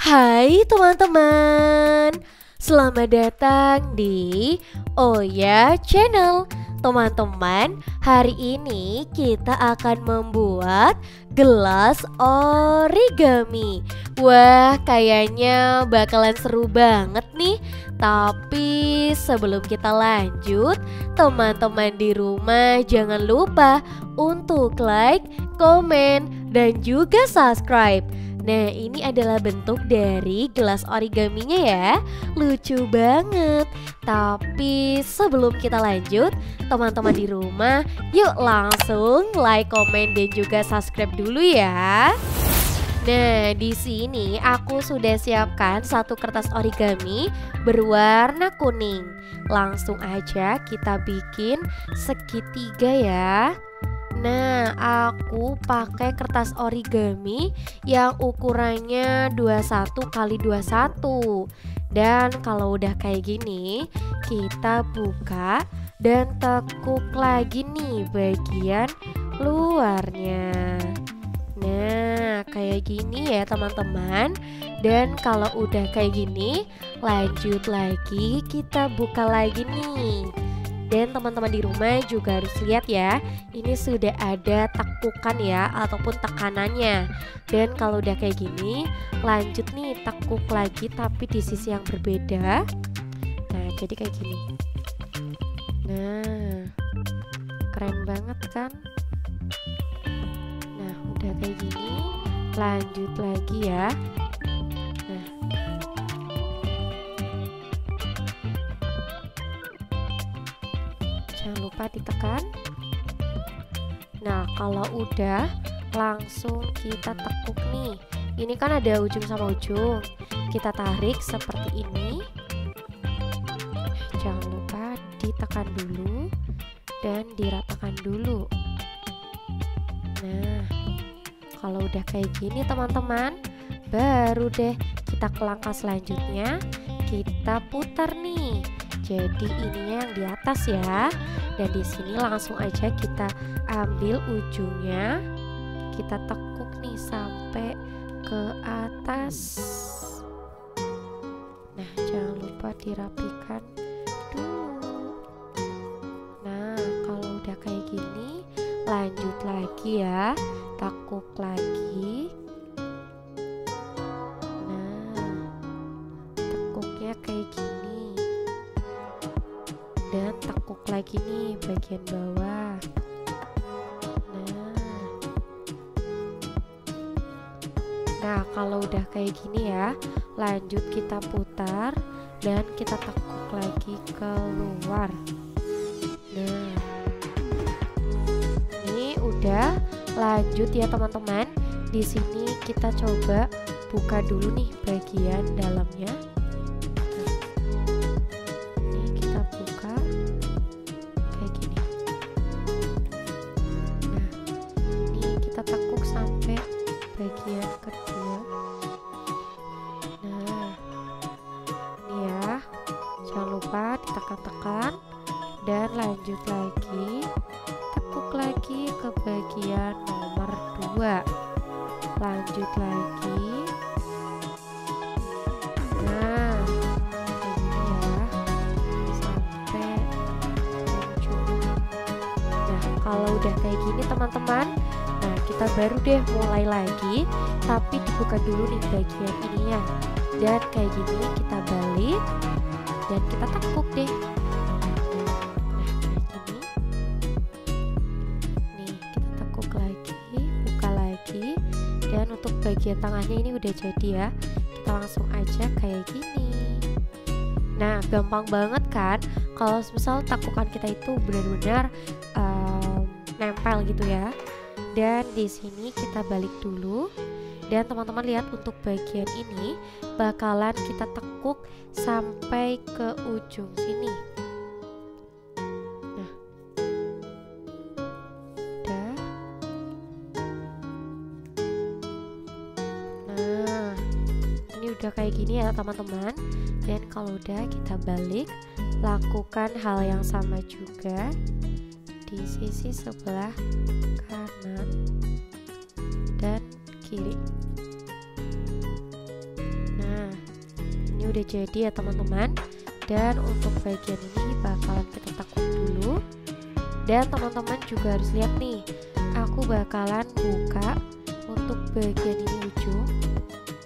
Hai teman-teman, selamat datang di Oya Channel. Teman-teman, hari ini kita akan membuat gelas origami. Wah, kayaknya bakalan seru banget nih. Tapi sebelum kita lanjut, teman-teman di rumah jangan lupa untuk like, komen, dan juga subscribe. Nah, ini adalah bentuk dari gelas origaminya ya. Lucu banget. Tapi sebelum kita lanjut, teman-teman di rumah, yuk langsung like, komen, dan juga subscribe dulu ya. Nah, di sini aku sudah siapkan satu kertas origami berwarna kuning. Langsung aja kita bikin segitiga ya. Nah, aku pakai kertas origami yang ukurannya 21 x 21. Dan kalau udah kayak gini, kita buka dan tekuk lagi nih bagian luarnya. Nah, kayak gini ya teman-teman. Dan kalau udah kayak gini, lanjut lagi kita buka lagi nih. Dan teman-teman di rumah juga harus lihat ya, ini sudah ada tekukan ya ataupun tekanannya. Dan kalau udah kayak gini, lanjut nih tekuk lagi tapi di sisi yang berbeda. Nah, jadi kayak gini. Nah, keren banget kan? Nah, udah kayak gini, lanjut lagi ya. Jangan lupa ditekan. Nah, kalau udah langsung kita tekuk nih. Ini kan ada ujung sama ujung. Kita tarik seperti ini. Jangan lupa ditekan dulu dan diratakan dulu. Nah, kalau udah kayak gini teman-teman, baru deh kita ke langkah selanjutnya. Kita putar nih. Jadi ininya yang di atas ya. Dan di sini langsung aja kita ambil ujungnya. Kita tekuk nih sampai ke atas. Nah, jangan lupa dirapikan dulu. Nah, kalau udah kayak gini, lanjut lagi ya. Tekuk lagi. Nah, tekuknya kayak gini. Dan tekuk lagi nih bagian bawah. Nah, kalau udah kayak gini ya, lanjut kita putar dan kita tekuk lagi keluar. Nah, ini udah. Lanjut ya teman-teman. Di sini kita coba buka dulu nih bagian dalamnya. Bagian kedua. Nah, ini ya, jangan lupa ditekan-tekan dan lanjut lagi, tekuk lagi ke bagian nomor 2. Lanjut lagi. Nah, kayak gini ya, sampai ujung. Nah, kalau udah kayak gini teman-teman, nah, kita baru deh mulai lagi, tapi dibuka dulu nih bagian ininya. Dan kayak gini kita balik dan kita tekuk deh. Nah, kayak gini. Nih, kita tekuk lagi, buka lagi. Dan untuk bagian tangannya ini udah jadi ya. Kita langsung aja kayak gini. Nah, gampang banget kan? Kalau misal tekukan kita itu benar-benar nempel gitu ya. Dan di sini kita balik dulu. Dan teman-teman lihat untuk bagian ini bakalan kita tekuk sampai ke ujung sini. Nah, udah. Nah, ini udah kayak gini ya teman-teman. Dan kalau udah kita balik, lakukan hal yang sama juga di sisi sebelah kanan dan kiri. Nah, udah jadi ya teman-teman. Dan untuk bagian ini bakalan kita tekuk dulu. Dan teman-teman juga harus lihat nih, aku bakalan buka untuk bagian ini ujung.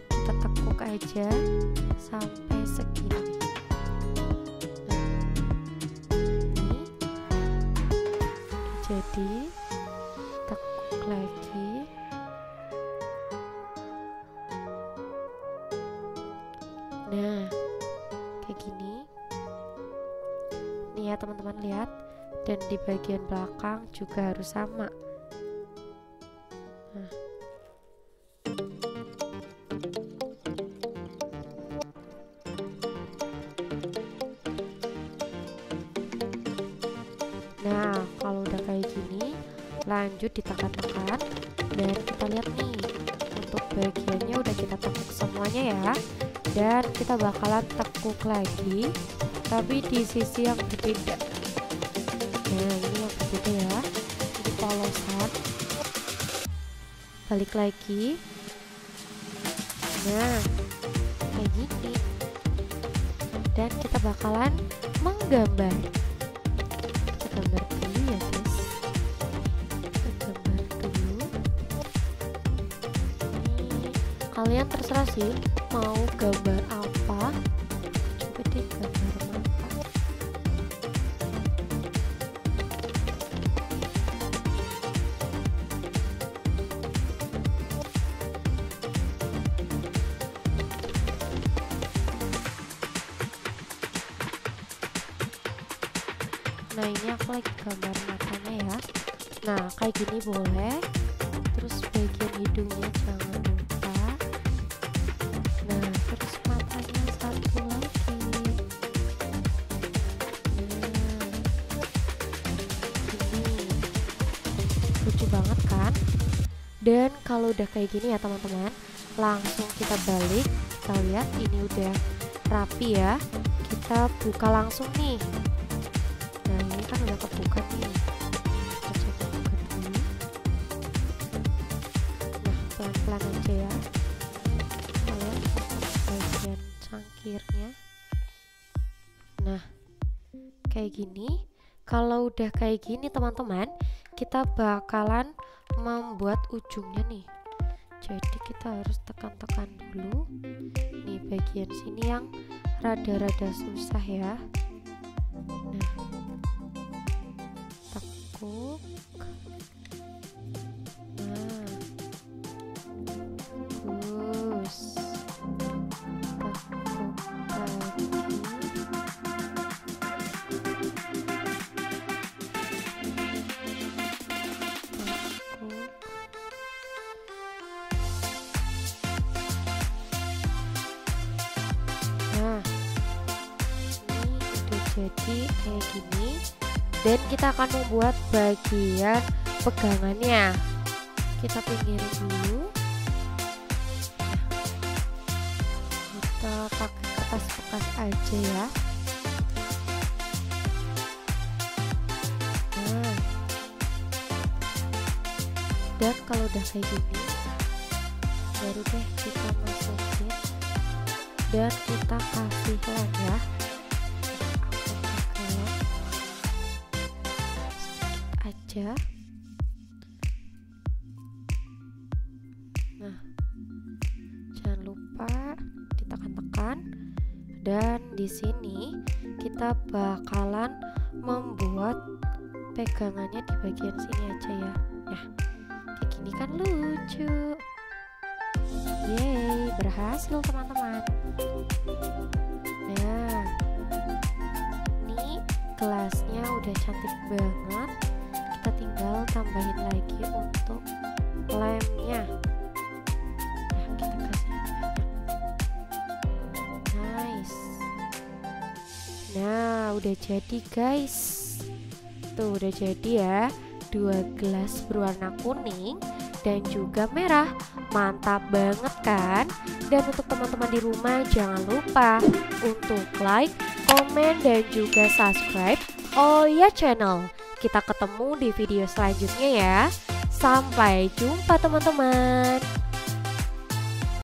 Kita tekuk aja sampai segini. Ini jadi tekuk lagi. Nah, kayak gini. Nih ya teman-teman, lihat. Dan di bagian belakang juga harus sama. Nah, kalau udah kayak gini, lanjut ditekan-tekan. Dan kita lihat nih, untuk bagiannya udah kita tekuk semuanya ya. Dan kita bakalan tekuk lagi, tapi di sisi yang berbeda. Nah, ini yang berbeda ya, ini polosan. Balik lagi. Nah, kayak gini. Dan kita bakalan menggambar. Kita gambar dulu ya guys. Kita gambar dulu. Kalian terserah sih mau gambar apa. Coba deh gambar mata. Nah, ini aku lagi gambar matanya ya. Nah, kayak gini boleh. Terus bagian hidungnya jangan lupa. Nah, terus matanya satu lagi. Nah, gini. Lucu banget kan? Dan kalau udah kayak gini ya teman-teman, langsung kita balik. Kita lihat ini udah rapi ya. Kita buka langsung nih. Nah, ini kan udah kebuka nih. Kita coba buka dulu. Nah, pelan-pelan aja ya. Kalian bagian cangkirnya. Nah, kayak gini. Kalau udah kayak gini teman-teman, kita bakalan membuat ujungnya nih. Jadi kita harus tekan-tekan dulu. Nih bagian sini yang rada-rada susah ya. Nah, tekuk. Nah, terus tekuk lagi. Tekuk. Nah, ini udah jadi kayak gini. Dan kita akan membuat bagian pegangannya. Kita pinggirin dulu. Kita pakai kertas bekas aja ya. Nah, dan kalau udah kayak gini, baru deh kita masukin dan kita kasih lem ya. Aja. Nah, jangan lupa ditekan-tekan. Dan di sini kita bakalan membuat pegangannya di bagian sini aja ya. Nah, kayak gini kan lucu. Yeay, berhasil teman-teman. Nah, ini gelasnya udah cantik banget. Kita tinggal tambahin lagi untuk lemnya. Nah, kita kasih banyak. Nice. Nah, udah jadi guys. Tuh udah jadi ya. 2 gelas berwarna kuning dan juga merah. Mantap banget kan? Dan untuk teman-teman di rumah jangan lupa untuk like, komen, dan juga subscribe Oya Channel. Kita ketemu di video selanjutnya ya. Sampai jumpa teman-teman.